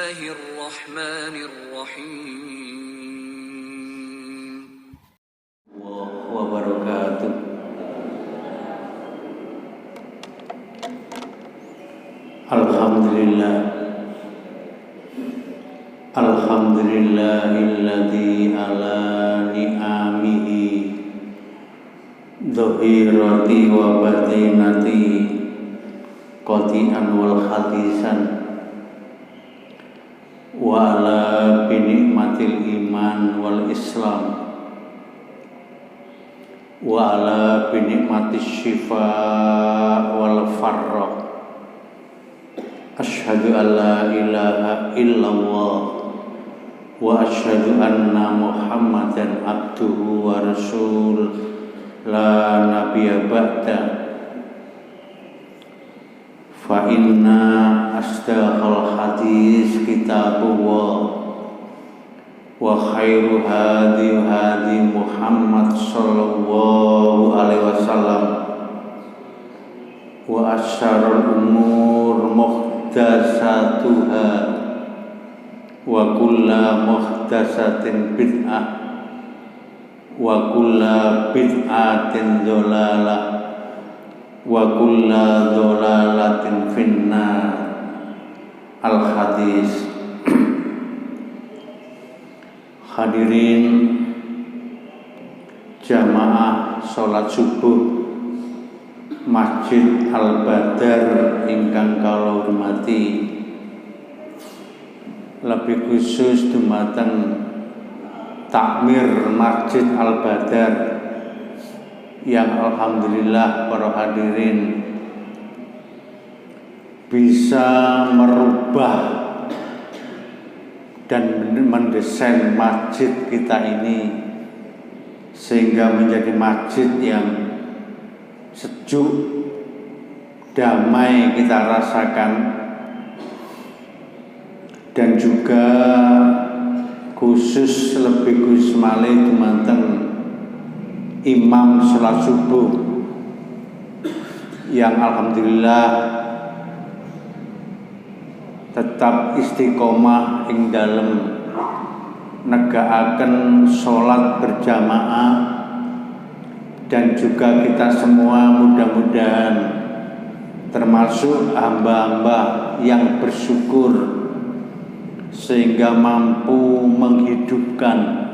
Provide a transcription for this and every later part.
Bismillahirrahmanirrahim. Wabarakatuh. Alhamdulillah. Alhamdulillahilladzi ala ni'amihi dhahirati wa batinati qati'an wal hadisan wa ala binikmatil iman wal islam wa ala binikmatis syifa wal farraq. Asyhadu an la ilaha illallah wa asyhadu anna Muhammadan abduhu wa rasul la nabiyya ba'da. Fa inna asdaqal hadis kitabullah wa khairu hadi Muhammad sallallahu alaihi wasallam wa asyarul umur muhdatsatuha wa kullu muhdatsatin bid'ah wa kullu bid'atin dhalalah wa kullu dhalalatin finnar. Al hadis. Hadirin jamaah salat subuh Masjid Al-Badar ingkang kula hormati, lebih khusus dumateng takmir Masjid Al-Badar yang alhamdulillah para hadirin bisa merubah dan mendesain masjid kita ini sehingga menjadi masjid yang sejuk, damai kita rasakan, dan juga khusus lebih khusus malih dumateng imam salat subuh yang alhamdulillah tetap istiqomah ing dalem negakaken salat berjamaah, dan juga kita semua mudah-mudahan termasuk hamba-hamba yang bersyukur sehingga mampu menghidupkan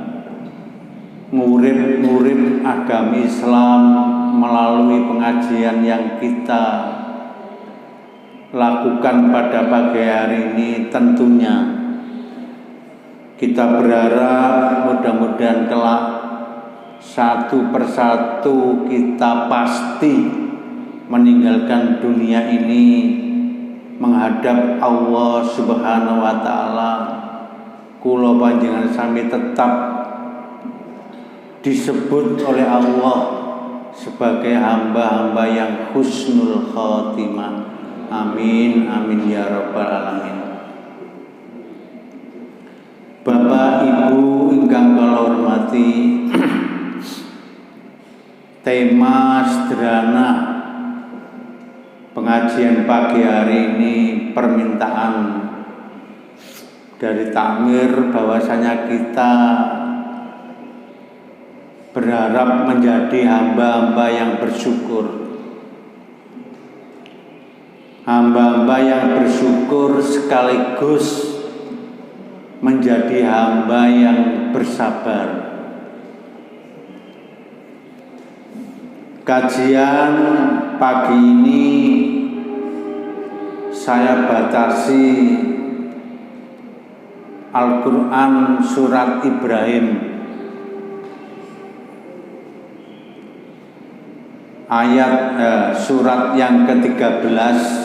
ngurip agama Islam melalui pengajian yang kita lakukan pada pagi hari ini. Tentunya kita berharap mudah-mudahan kelak satu persatu kita pasti meninggalkan dunia ini menghadap Allah Subhanahu wa taala. Kula panjenengan sami tetap disebut oleh Allah sebagai hamba-hamba yang husnul khotimah. Amin amin ya rabbal alamin. Bapak Ibu ingkang kula hormati, tema sederhana pengajian pagi hari ini permintaan dari takmir bahwasanya kita berharap menjadi hamba-hamba yang bersyukur. Hamba-hamba yang bersyukur sekaligus menjadi hamba yang bersabar. Kajian pagi ini saya batasi Al-Quran surat Ibrahim ayat surat yang ke-13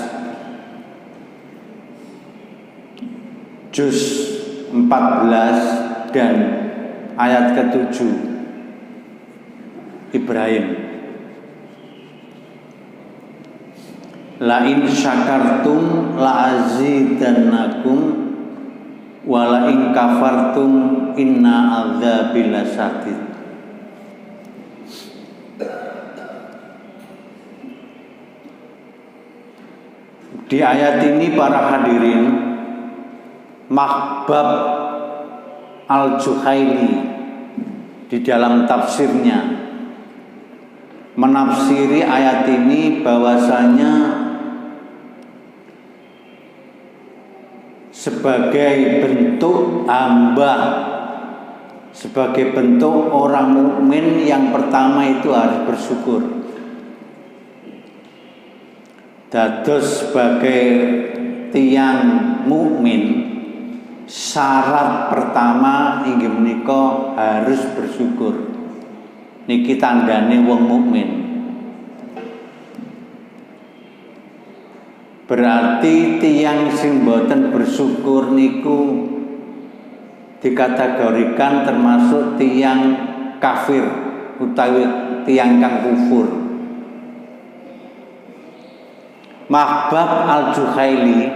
juz 14 dan ayat ke-7 Ibrahim. La in syakartum la azidannakum wa la in kafartum inna adzabi lasyadid. Di ayat ini para hadirin Mahbab Al-Juhaili di dalam tafsirnya menafsiri ayat ini bahwasanya sebagai bentuk hamba, sebagai bentuk orang mukmin yang pertama itu harus bersyukur. Dados sebagai tiang mukmin, syarat pertama inggih menika harus bersyukur. Niki tandane wong mukmin. Berarti tiang sing boten bersyukur niku dikategorikan termasuk tiang kafir utawi tiang kang kufur. Mahbab Al-Juhaili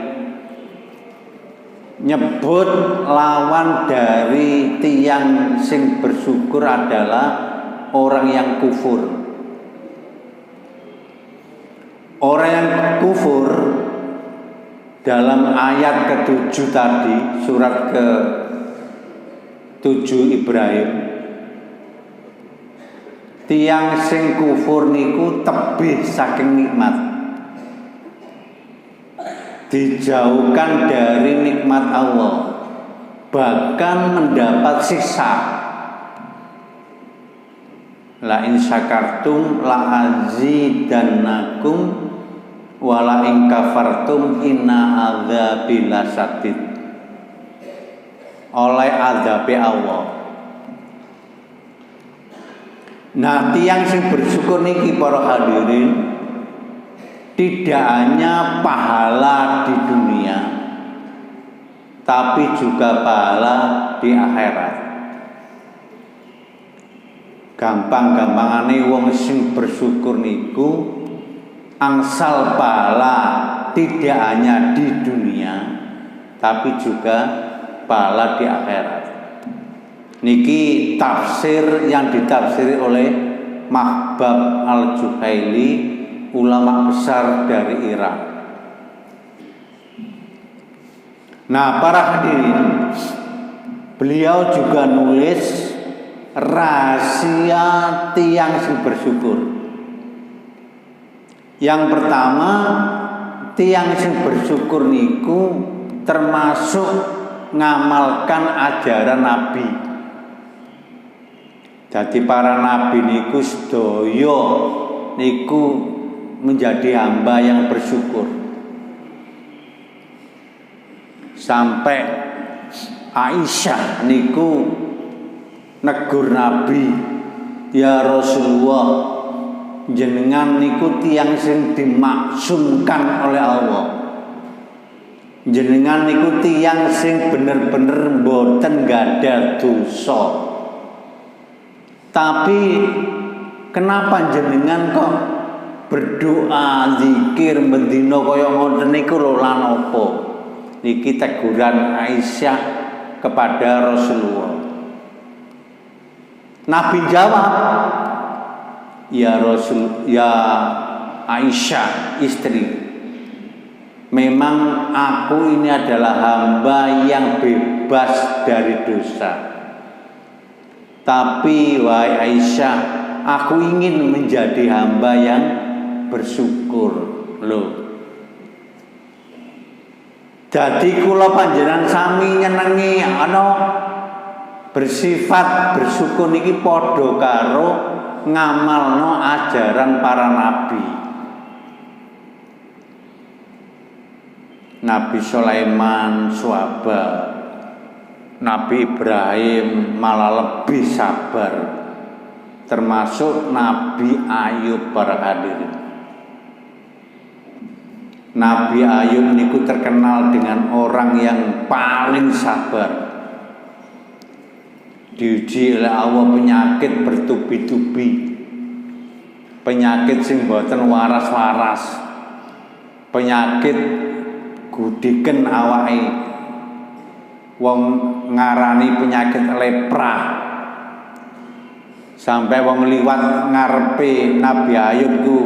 nyebut lawan dari tiang sing bersyukur adalah orang yang kufur. Orang yang kufur dalam ayat ke-7 tadi, surat ke-7 Ibrahim, tiang sing kufur niku tebih saking nikmat, dijauhkan dari nikmat Allah, bahkan mendapat siksa. La in syakartum la azidannakum wa la in kafartum inna adzabi lasyadid. Oleh azabe Allah. Nah, tiang sing bersyukur niki para hadirin tidak hanya pahala di dunia, tapi juga pahala di akhirat. Gampang-gampangane wong sing bersyukur niku angsal pahala tidak hanya di dunia, tapi juga pahala di akhirat. Niki tafsir yang ditafsiri oleh Mahbab Al-Juhaili, ulama besar dari Irak. Nah, para hadirin, beliau juga nulis rahasia tiang sing bersyukur. Yang pertama, tiang sing bersyukur niku termasuk ngamalkan ajaran Nabi. Jadi para nabi niku sedaya niku menjadi hamba yang bersyukur. Sampai Aisyah niku negur Nabi, ya Rasulullah, jenengan niku tiyang sing dimaksumkan oleh Allah. Jenengan niku tiyang sing bener-bener mboten gadah dosa. Tapi kenapa jenengan kok berdoa, zikir, mendino kaya ngoten niku lho lan apa? Niki teguran Aisyah kepada Rasulullah. Nabi jawab, ya Rasul, ya Aisyah istri, memang aku ini adalah hamba yang bebas dari dosa. Tapi wahai Aisyah, aku ingin menjadi hamba yang bersyukur loh. Jadi kula panjenengan sami nyenengi bersifat bersyukur niki padha karo ngamalno ajaran para nabi. Nabi Sulaiman sabar, Nabi Ibrahim malah lebih sabar, termasuk Nabi Ayub para hadirin. Nabi Ayub niku terkenal dengan orang yang paling sabar. Diuji oleh Allah penyakit bertubi-tubi, penyakit sing boten waras-waras, penyakit gudiken awake, wong ngarani penyakit lepra. Sampai wong liwat ngarepe Nabi Ayub ku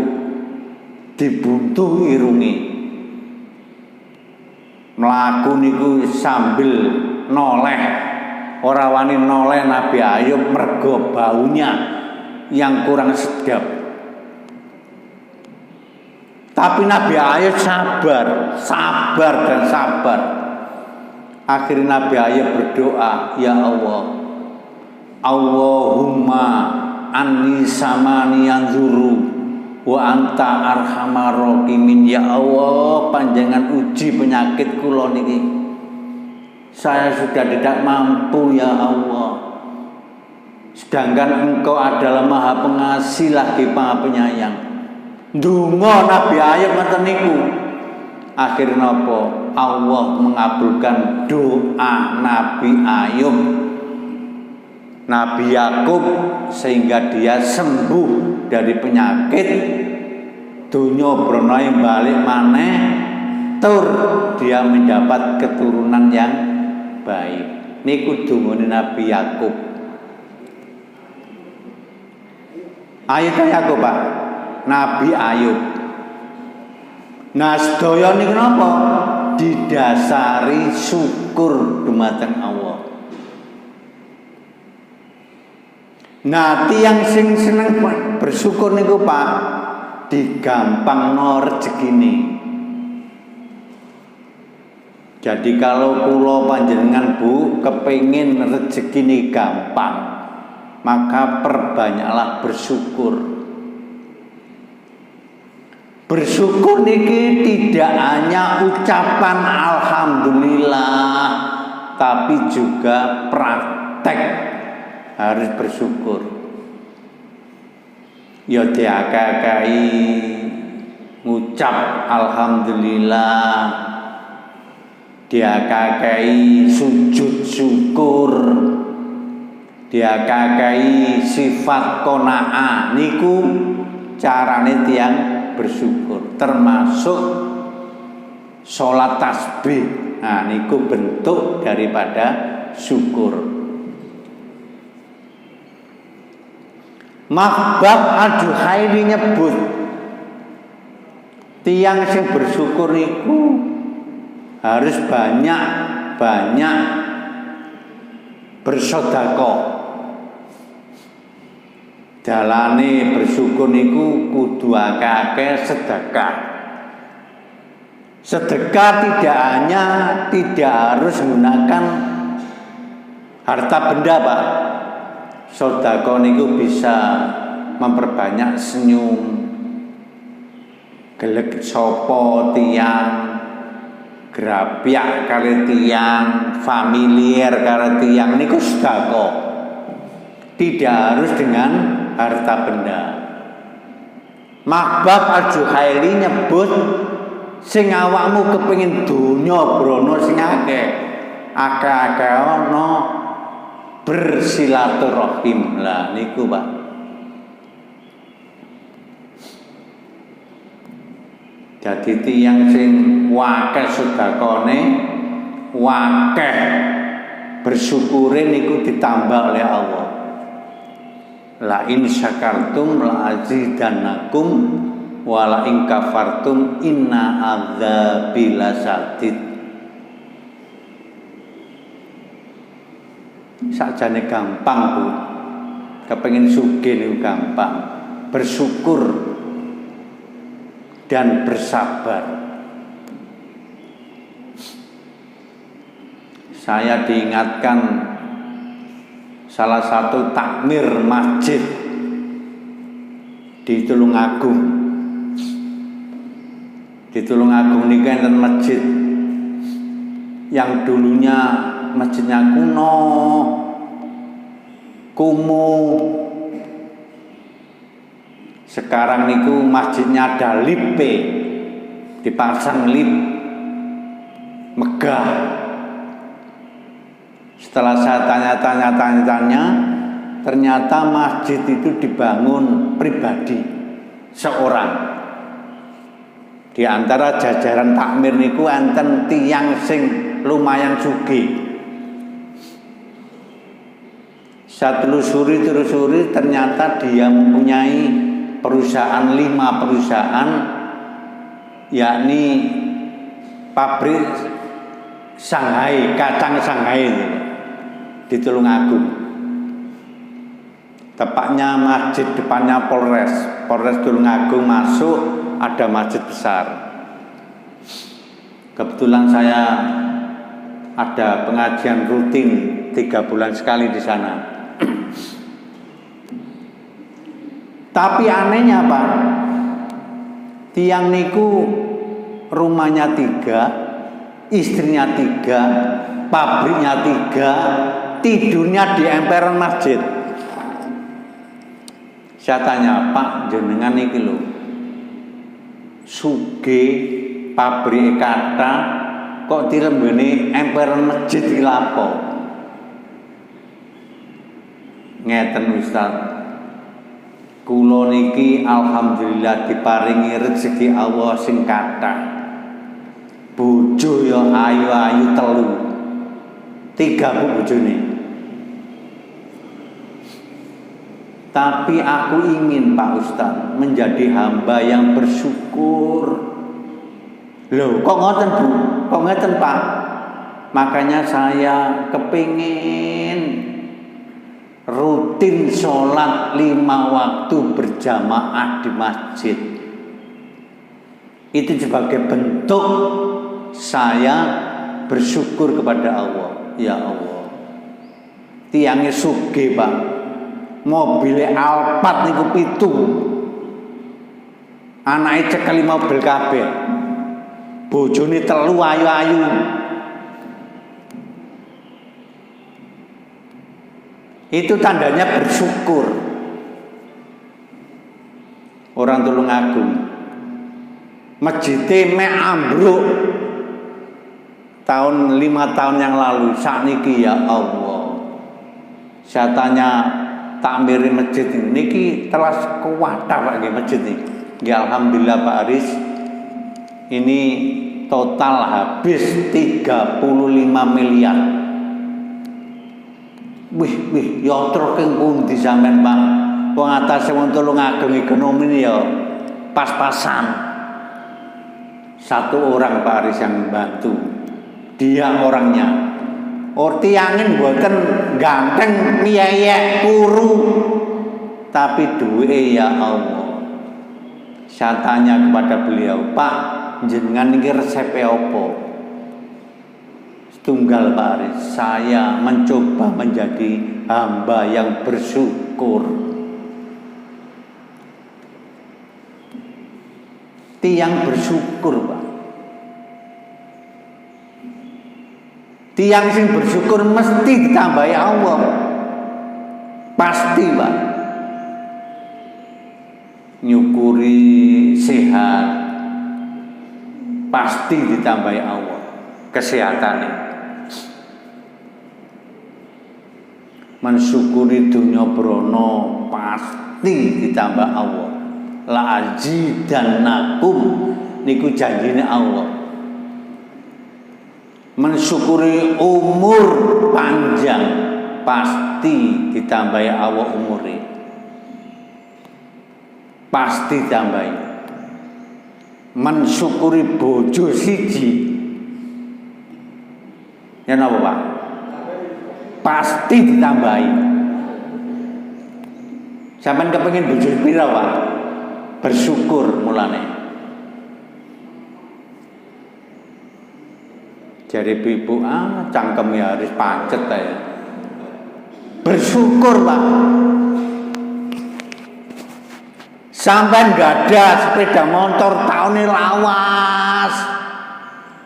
dibuntu irunge. mlaku niku sambil noleh, ora wani noleh Nabi Ayub mergo baunya yang kurang sedap. Tapi Nabi Ayub sabar dan sabar. Akhirnya Nabi Ayub berdoa, ya Allah, Allahumma anni samani yanzuru wa anta arhamar rahimin. Ya Allah, panjangan uji penyakit kula niki. Saya sudah tidak mampu ya Allah. Sedangkan Engkau adalah Maha Pengasih lagi Maha Penyayang. Ndonga Nabi Ayub ngoten niku. Akhirnya apa? Allah mengabulkan doa Nabi Ayub, Nabi Yakub, sehingga dia sembuh dari penyakit. Dunya bronoi balik maneh, tur dia mendapat keturunan yang baik. Niku dungane Nabi Yakub. Ayat Yakub Pak, Nabi Ayub. Nah, sedaya niku napa? Didasari syukur dumateng Allah. Nah, tiyang sing seneng bersyukur niku Pak, digampangno rezekine. Jadi kalau kula panjenengan Bu kepengin rezekine gampang, maka perbanyaklah bersyukur. Bersyukur niki tidak hanya ucapan alhamdulillah, tapi juga praktek harus bersyukur. Ya diakakai ngucap alhamdulillah, diakakai sujud syukur, diakakai sifat qanaah. Niku carane tiyang bersyukur, termasuk sholat tasbih. Nah, niku bentuk daripada syukur. Mahbab Al-Juhaili nyebut tiang sing bersyukur niku harus banyak bersedekah. Dalane bersyukur niku kudu akeh sedekah. Sedekah tidak harus menggunakan harta benda, Pak. Sedekah niku bisa memperbanyak senyum, geleg sapa tiyang, grapyak kali tiyang, familiar kali tiyang niku sedekah. Tidak harus dengan harta benda. Mahbab Al-Juhaili nyebut sing awakmu kepengin donya brono sing akeh ana bersilaturahim. Lah niku Pak. Jadi tiyang sing wakeh sedekahne, wakeh bersyukure niku ditambah oleh Allah. La in syakartum la azidannakum wa la in kafartum inna adzabi lasadid. Sakjane gampang Bu, kepengin sugih niku gampang, bersyukur dan bersabar. Saya diingatkan salah satu takmir masjid di Tulungagung. Di Tulungagung ini kan masjid yang dulunya masjidnya kuno, kumuh. Sekarang niku masjidnya ada lipe, dipasang lip, megah. Setelah saya tanya, ternyata masjid itu dibangun pribadi seorang. Di antara jajaran takmir niku enten tiyang sing lumayan sugih. Saya telusuri ternyata dia mempunyai perusahaan 5 perusahaan, yakni pabrik Shanghai, kacang Shanghai itu di Tulungagung. Tepatnya masjid depannya Polres Tulungagung masuk ada masjid besar. Kebetulan saya ada pengajian rutin 3 bulan sekali di sana. Tapi anehnya Pak, tiang niku rumahnya 3, istrinya 3, pabriknya 3, tidurnya di emperan masjid. Saya tanya, Pak, jenengan iki lho sugih pabrik kata kok dirembeni emperan masjid iki lapo? Ngeten Ustaz, kula niki alhamdulillah diparingi rezeki Allah sing kathah. Bojo ya ayu-ayu 3 bu bojone. Tapi aku ingin Pak Ustaz menjadi hamba yang bersyukur. Loh, kok ngoten Bu? Kok ngoten Pak? Makanya saya kepingin rutin sholat 5 waktu berjamaah di masjid. Itu sebagai bentuk saya bersyukur kepada Allah. Ya Allah, tiangnya sugih Pak, mobilnya Alphard niku 7, anaknya cekali mobil kabeh, bojone 3 ayu-ayu. Itu tandanya bersyukur. Orang Tulungagung masjidnya mek ambruk tahun 5 tahun yang lalu. Sakniki ya Allah, saya tanya takmiri masjid ini niki telas kuwata Pak nggih masjid iki. Nggih alhamdulillah Pak Aris, ini total habis 35 miliar. Wih, ya truk ing pundi sampean Pak? Wong atase wong Tulungagung ekonomi ini ya pas-pasan. 1 orang Pak Aris yang membantu. Dia orangnya. Tiangin mboten ganteng, miyayek, kuru. Tapi duwe ya Allah. Saya tanya kepada beliau, Pak, jenengan niki resepe apa? Tunggal Pak Aris, saya mencoba menjadi hamba yang bersyukur. Tiang bersyukur Pak. Tiang sing bersyukur mesti ditambahi Allah. Pasti Pak. Nyukuri sehat pasti ditambahi Allah kesehatannya. Mensyukuri dunya brono pasti ditambah Allah. La azidannakum niku janjine Allah. Mensyukuri umur panjang pasti ditambahi Allah umurnya. Pasti ditambahi. Mensyukuri bojo siji. Ya napa Pak? Pasti ditambahi. Sampeyan kepengin bojo pira Pak? Bersyukur mulane. Jare ibu cangkemnya harus pancet ya. Bersyukur Pak. Sampai nggak ada sepeda motor tahunnya lawas.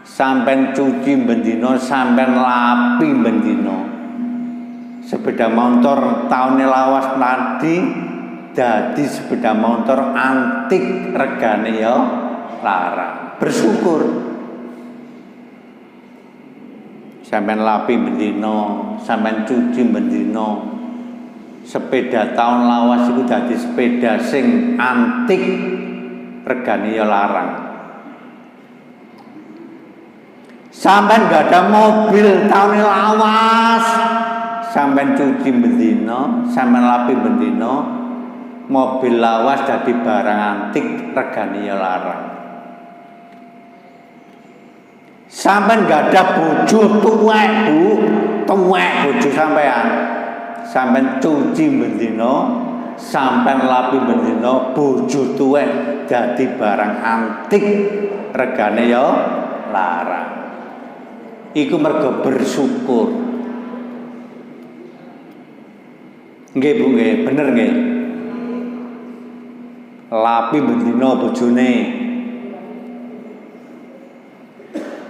Sampai cuci bendino, sampai lapi bendino. Sepeda motor tahunnya lawas nanti jadi sepeda motor antik regane ya larang. Bersyukur. Sampai lapi bendino, sampai cuci bendino. Sepeda tahun lawas itu dadi sepeda sing antik regane ya larang. Sampai nggak ada mobil tahun lawas, sampai cuci bendino, sampai lapi bendino, mobil lawas dadi barang antik regane ya larang. Sampeyan gak ada bojo tuwek, Bu. Tuwek bojo sampeyan. Sampeyan cuci bendina, sampeyan lapi bendina, bojo tuwek dadi barang antik, regane ya larang. Iku mergo bersyukur. Nggih Bu, nggih, bener nggih. Lapi bendina bojone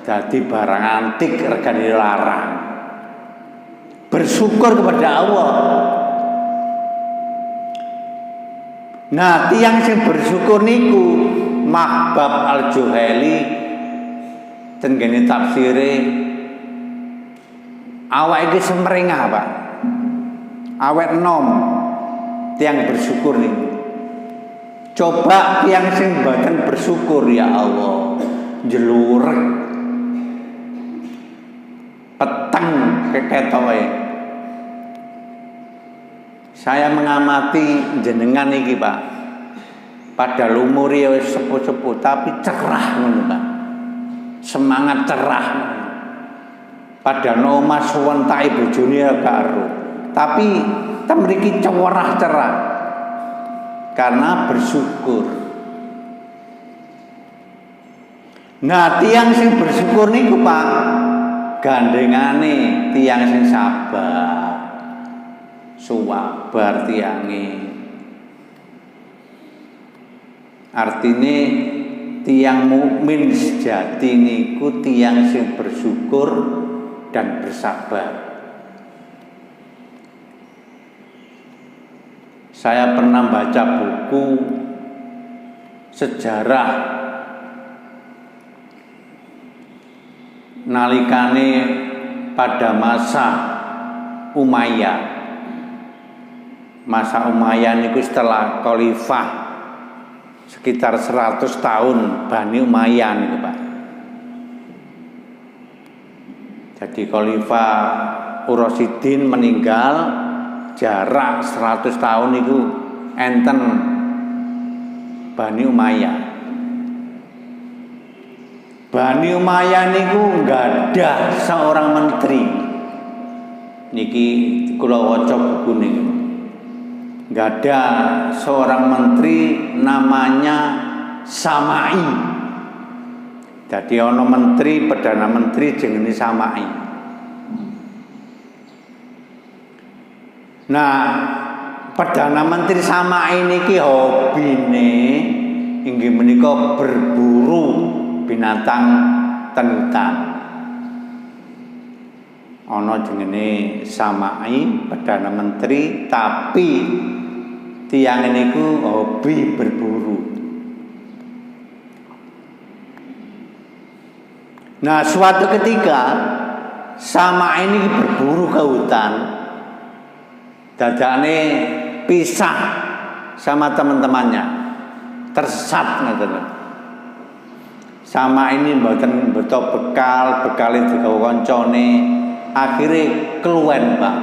dadi barang antik, regane larang. Bersyukur kepada Allah. Nah, tiyang sing bersyukur niku Mahbab Al-Juhaili tenggene tafsire awake iki semrengah, Pak. Awet enom tiyang bersyukur niku. Coba tiyang sing mboten bersyukur, ya Allah, jelurek peteng keketoke. Saya mengamati jenengan iki, Pak. Padahal umur ya wis sepuh-sepuh tapi cerah ngono, Pak. Semangat cerah. Padahal omah suwentake bojone ya karo. Tapi temriki cerah. Karena bersyukur. Nah, tiang sing bersyukur niku, Pak, gandengane tiang sing sabar. Suwabar tiange. Artine tiang mukmin sejati niku tiang sing bersyukur dan bersabar. Saya pernah baca buku sejarah nalikane pada masa Umayyah. Masa Umayyah niku setelah khalifah sekitar 100 tahun Bani Umayyah niku, Pak. Jadi khalifah Urasidin meninggal, jarak 100 tahun niku enten Bani Umayyah. Bani Umayyah niku enggak ada seorang menteri. Niki kula waca buku niku. Enggak ada seorang menteri namanya Samai. Jadi ana menteri, perdana menteri jenenge Samai. Nah, perdana menteri Samai niki hobine inggih menika berburu binatang tentan. Ana jenenge Samai, perdana menteri, tapi tiyang niku hobi berburu. Nah, suatu ketika Samai ini berburu ke hutan. Dadane pisah sama teman-temannya. Tersesat ngoten. Sama ini mboten beto bekal itu digawa kancane. Akhirnya keluwen, Pak.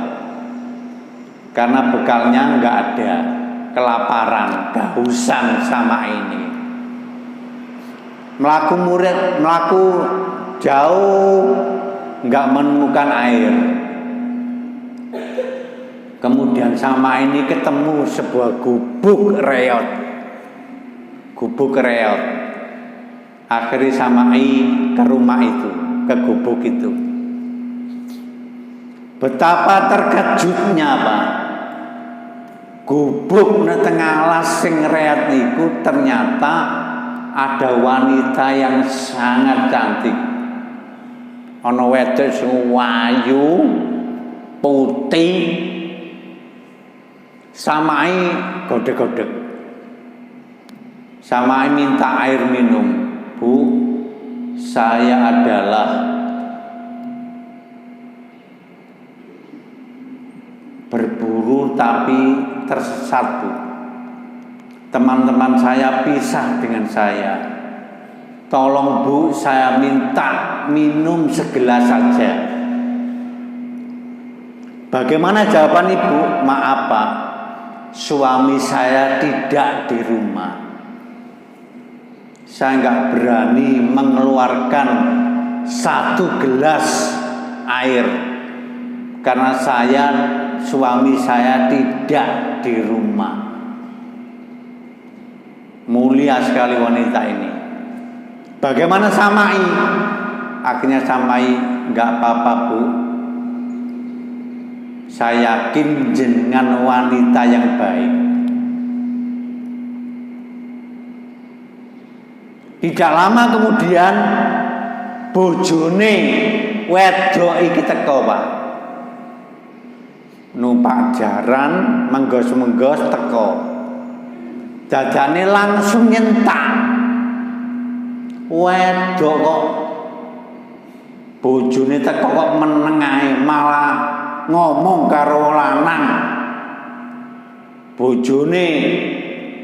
Karena bekalnya enggak ada. Kelaparan, kehausan sama ini. Melaku jauh enggak menemukan air. Kemudian sama ini ketemu sebuah gubuk reot. Akhirnya Samai ke rumah itu, ke gubuk itu. Betapa terkejutnya, Pak. Gubuk nang tengah alas sing reot niku ternyata ada wanita yang sangat cantik. Ana wedok sing wayu, putih. Samai godek-godek. Samai minta air minum. Bu, saya adalah berburu tapi tersesat, Bu. Teman-teman saya pisah dengan saya. Tolong, Bu, saya minta minum segelas saja. Bagaimana jawaban Ibu? Maaf, Pak. Suami saya tidak di rumah. Saya nggak berani mengeluarkan 1 gelas air karena suami saya tidak di rumah. Mulia sekali wanita ini. Bagaimana Samai? Akhirnya Samai, enggak apa-apa Bu. Saya yakin jenengan wanita yang baik. Tidak lama kemudian bojone wedok iki teko, Pak. Numpak jaran menggos-menggos teko. Dadane langsung nyentak. Wedok kok bojone teko kok meneng ae, malah ngomong karo lanang. Bojone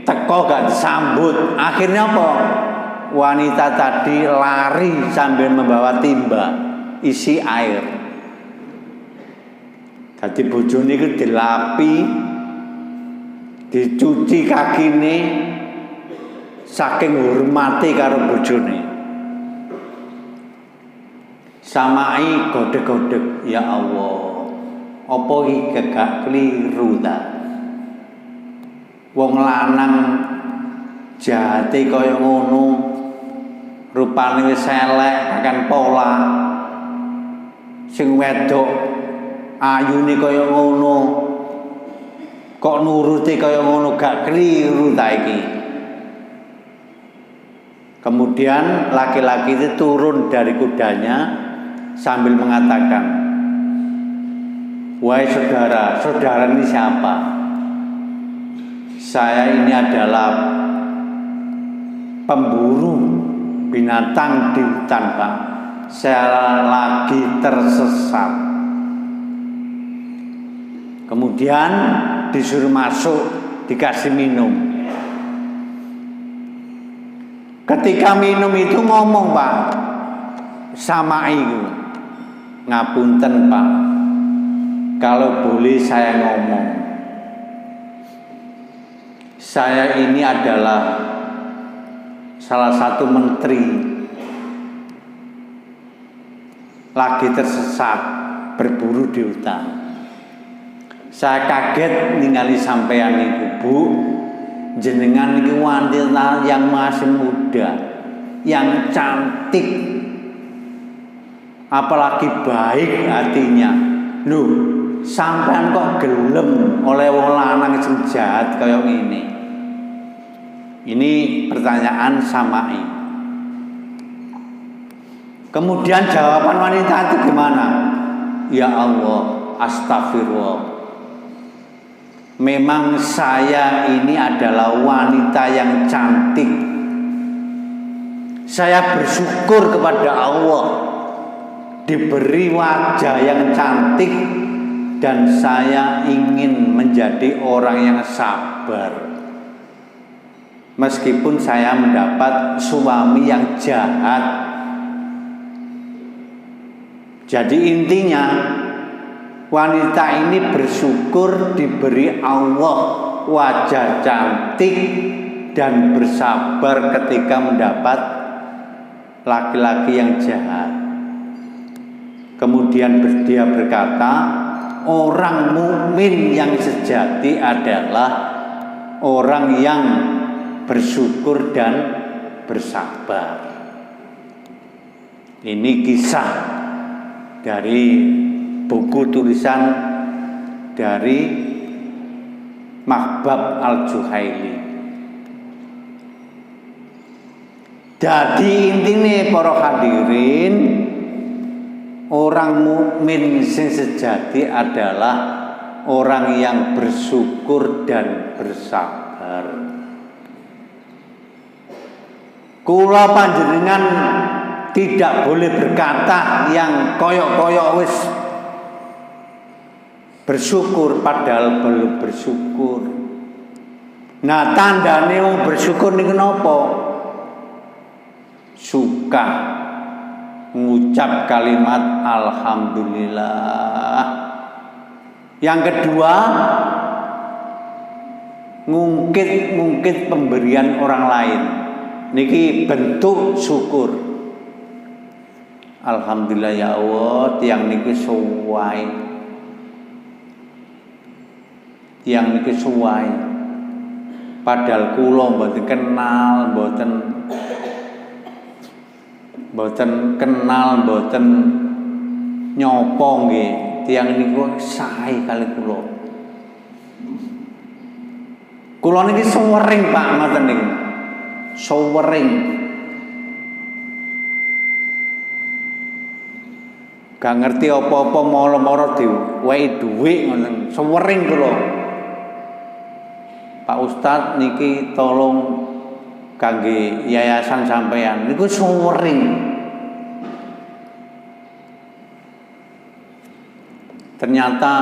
teko gak disambut. Akhirnya apa? Wanita tadi lari sambil membawa timba isi air. Jadi bojone iku dilapi, dicuci kakine, saking hormati karo bojone. Samai godhek-godhek, ya Allah, apa iki gak keliru ta? Wong lanang jahate kaya ngono, rupane wis elek, akan pola. Sing wedok ayune kaya ngono, kok nuruti kaya ngono, gak keliru ta iki. Kemudian laki-laki itu turun dari kudanya sambil mengatakan, "Wahai saudara, saudara ini siapa? Saya ini adalah pemburu binatang di hutan, Pak. Saya lagi tersesat." Kemudian disuruh masuk, dikasih minum. Ketika minum itu ngomong, Pak, sama itu, "Ngapunten, Pak, kalau boleh saya ngomong. Saya ini adalah salah satu menteri, lagi tersesat, berburu di hutan. Saya kaget ningali sampean iku, Bu. Jenengan iki wanita yang masih muda, yang cantik, apalagi baik hatinya. Loh, sampean kok gelem oleh wong lanang sing jahat kaya ngene?" Ini pertanyaan Samai. Kemudian jawaban wanita itu gimana? "Ya Allah, astagfirullah. Memang saya ini adalah wanita yang cantik. Saya bersyukur kepada Allah diberi wajah yang cantik, dan saya ingin menjadi orang yang sabar. Meskipun saya mendapat suami yang jahat." Jadi intinya wanita ini bersyukur diberi Allah wajah cantik dan bersabar ketika mendapat laki-laki yang jahat. Kemudian dia berkata, orang mukmin yang sejati adalah orang yang bersyukur dan bersabar. Ini kisah dari buku tulisan dari Mahbab Al-Juhaili. Jadi intine para hadirin, orang mukmin sing sejati adalah orang yang bersyukur dan bersabar. Kula panjenengan tidak boleh berkata yang koyok-koyok wis bersyukur padahal belum bersyukur. Nah, tandane wong bersyukur niku napa? Suka mengucap kalimat alhamdulillah. Yang kedua, ngungkit pemberian orang lain. Niki bentuk syukur. Alhamdulillah ya Allah, tiang niku suwai. Tiang niku suwai. Padahal kula mboten kenal, mboten kenal, mboten nyopo nggih. Tiang niku sae kali kula. Kula niki suwering Pak ngoten niku. Suwering. Gak ngerti apa-apa moro-moro diwehi dhuwit ngoten. Suwering kula. Pak Ustadz niki tolong kangge yayasan sampean niku suwering. Ternyata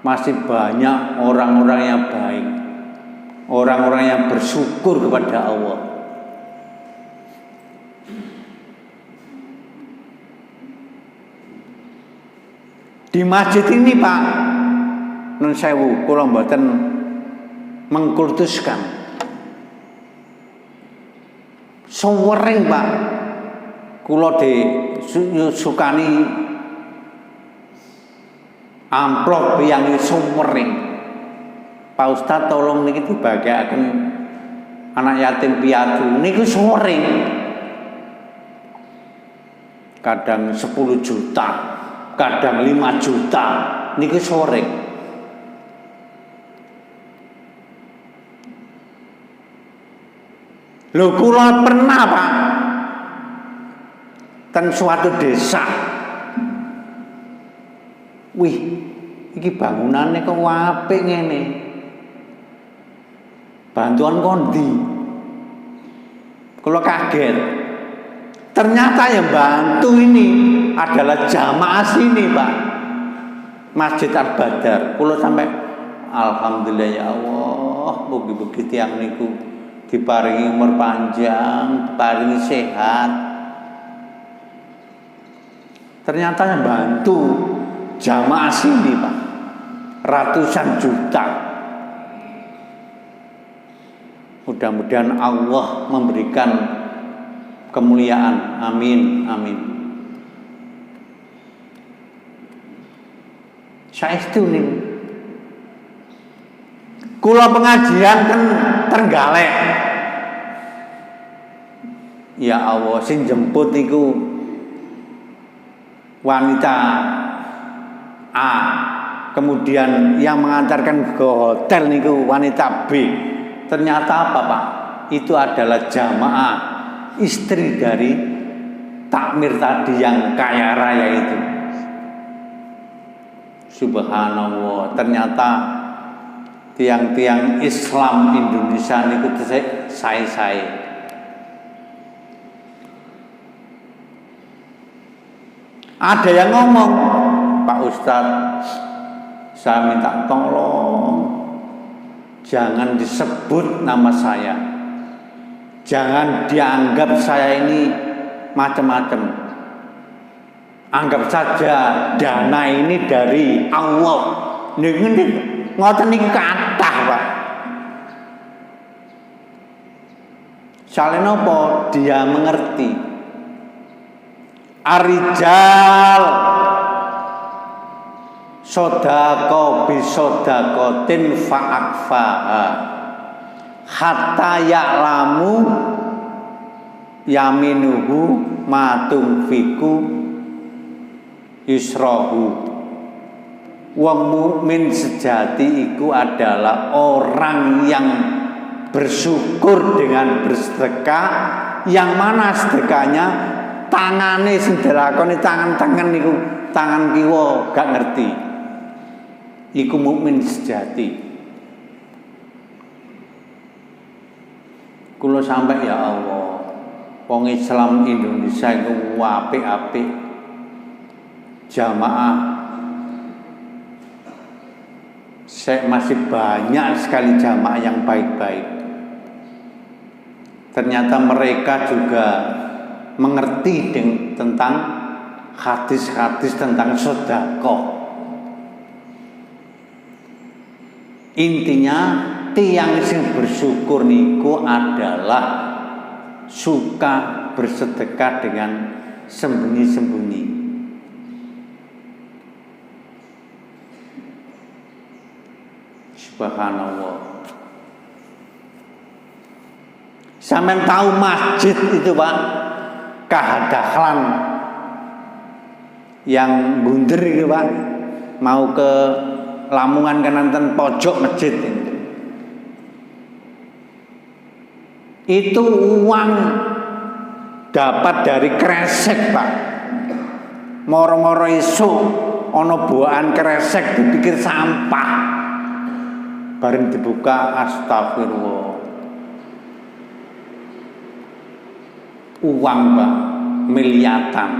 masih banyak orang-orang yang baik, orang-orang yang bersyukur kepada Allah. Di masjid ini Pak, nun sewu, kula mboten mengkultuskan. Suwering Pak, kula sukani amplop yang suwering. Pak Ustadz tolong niki dibagiaken anak yatim piatu niku suwering. Kadang 10 juta, kadang 5 juta niku suwering. Lho kula pernah Pak ten suatu desa. Wih, iki bangunannya kok apik ngene. Bantuan kondi. Kula kaget. Ternyata yang bantu ini adalah jamaah sini, Pak. Masjid Al-Badar. Kula sampai alhamdulillah ya Allah, mugi-mugi tiyang niku diparingi umur panjang, diparingi sehat. Ternyata yang bantu jamaah sini Pak, ratusan juta. Mudah-mudahan Allah memberikan kemuliaan. Amin, amin. Saestu nih. Kula pengajian kan Trenggalek. Ya Allah, sing jemput niku wanita A, kemudian yang mengantarkan ke hotel niku wanita B. Ternyata apa Pak? Itu adalah jamaah istri dari takmir tadi yang kaya raya itu. Subhanallah, ternyata tiang-tiang Islam Indonesia niku saya. Ada yang ngomong, Pak Ustadz, saya minta tolong jangan disebut nama saya, jangan dianggap saya ini macam-macam. Anggap saja dana ini dari Allah. Ngoten niki kathah, Pak. Soalnya apa? Dia mengerti. Arijal sodako bisodakotin fa'akfaha hatta ya'lamu yaminuhu matumfiku yusrohu. Wong mukmin sejati iku adalah orang yang bersyukur dengan bersedekah, yang mana sedekahnya tangane sing dilakoni tangan-tangan niku tangan kiwa gak ngerti. Iku mukmin sejati. Kula sampai ya Allah, wong Islam Indonesia iku apik-apik. Jamaah masih banyak sekali jamaah yang baik-baik. Ternyata mereka juga mengerti tentang hadis-hadis tentang sedekah. Intinya tiang sing bersyukur niku adalah suka bersedekah dengan sembunyi-sembunyi. Subhanallah. Sampeyan tahu masjid itu Pak, Kahadahlan yang bunder itu Pak, mau ke Lamongan kan nonton pojok masjid itu uang dapat dari kresek Pak. Moro-moro isu ono buahan kresek dipikir sampah, bareng dibuka astagfirullah, uang Pak miliatan.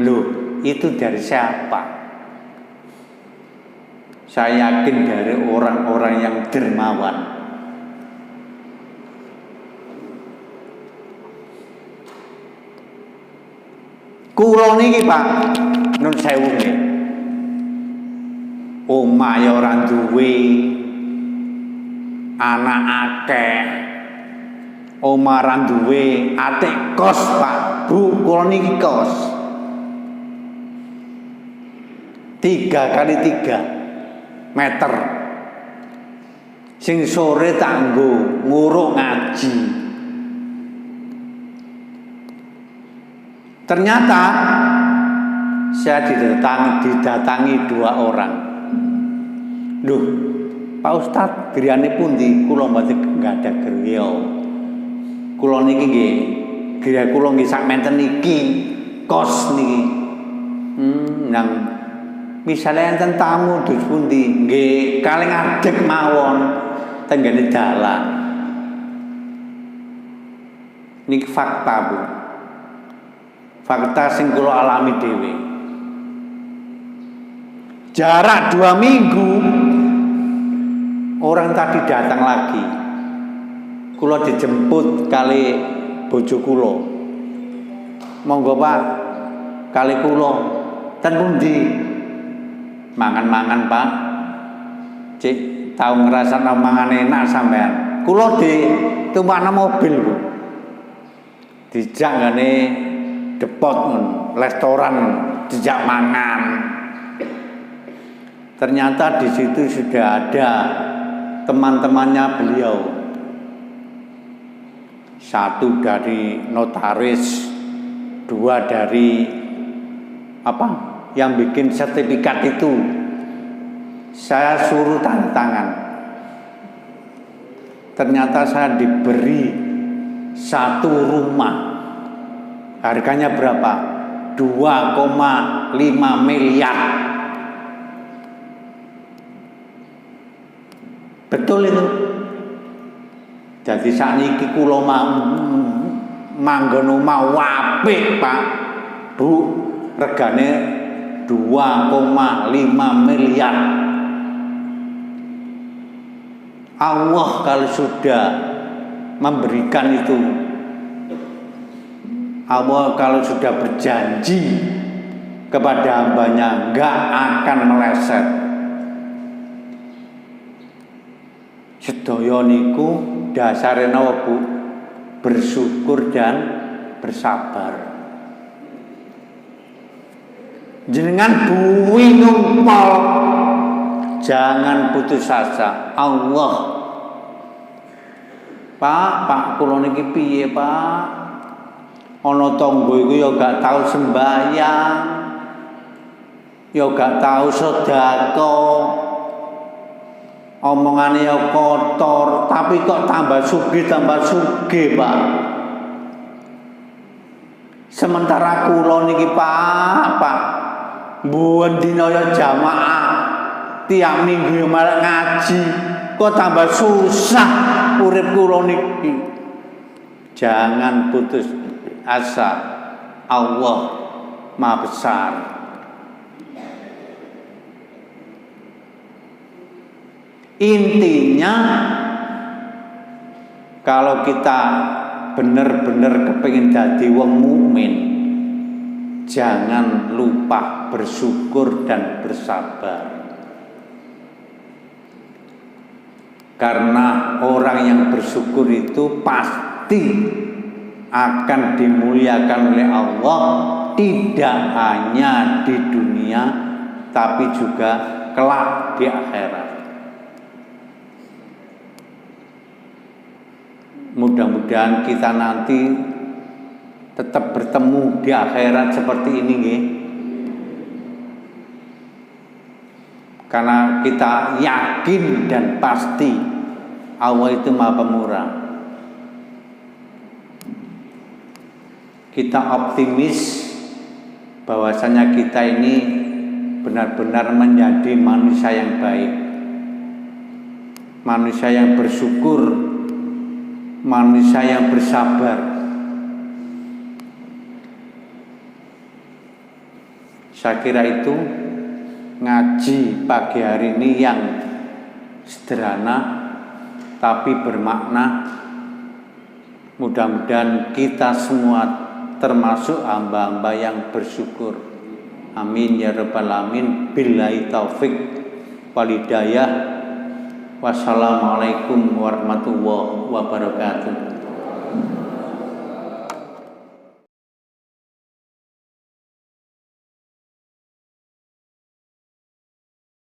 Loh, itu dari siapa? Saya yakin dari orang-orang yang dermawan. Kula niki Pak, nun sewu nggih. Omah ya ora duwe, anak akeh. Omah ora duwe, atik kos Pak. Bu, kula niki kos. 3x3 meter. Sing sore tak nggo nguruk ngaji. Ternyata saya didatangi 2 orang. Duh, Pak Ustadz, griyane pundi? Kula mboten ada griya. Kula niki nggih, griya kula nggih sak menten iki, kos niki. Nang misale enten tamu dus pundi? Nggih, kalih ngadeg mawon tenggene dalan. Niki fakta, Bu. Fakta sing kula alami dhewe. Jarak 2 minggu orang tadi datang lagi. Kula dijemput kali bojo kula. Monggo Pak, kali kula ten pundi? Mangan-mangan Pak. Cik tau ngrasakno mangan enak sampean. Kula ditumpakno mobil, Bu. Dijak ngene depot restoran, dijak mangan. Ternyata di situ sudah ada teman-temannya beliau. 1 dari notaris, 2 dari apa? Yang bikin sertifikat itu. Saya suruh tanda tangan. Ternyata saya diberi 1 rumah. Harganya berapa? 2,5 miliar. Betul itu. Jadi sakniki kula manggon omah apik, Pak. Bu, regane 2,5 miliar. Allah kalau sudah memberikan itu, Allah kalau sudah berjanji kepada hambanya enggak akan meleset. Sedaya niku dasare napa, Bu? Bersyukur dan bersabar. Jenengan buwi numpal, jangan putus asa. Allah, Pak kula niki piye, Pak? Ana tangga iku ya gak tau sembahyang, ya gak tau sedekah, omongane ya kotor, tapi kok tambah sugih, Pak. Sementara kula niki Pak, mbuh dina ya jamaah, tiap minggu ya malah ngaji, kok tambah susah urip kula niki. Jangan putus asa, Allah Maha Besar. Intinya kalau kita benar-benar kepengin dadi wong mukmin, jangan lupa bersyukur dan bersabar. Karena orang yang bersyukur itu pasti akan dimuliakan oleh Allah tidak hanya di dunia tapi juga kelak di akhirat. Mudah-mudahan kita nanti tetap bertemu di akhirat seperti ini nggih. Karena kita yakin dan pasti Allah itu Maha Pemurah. Kita optimis bahwasanya kita ini benar-benar menjadi manusia yang baik, manusia yang bersyukur, manusia yang bersabar. Saya kira itu ngaji pagi hari ini yang sederhana tapi bermakna. Mudah-mudahan kita semua termasuk hamba-hamba yang bersyukur. Amin ya rabbal alamin. Billahi taufik wal hidayah. Wassalamualaikum warahmatullahi wabarakatuh.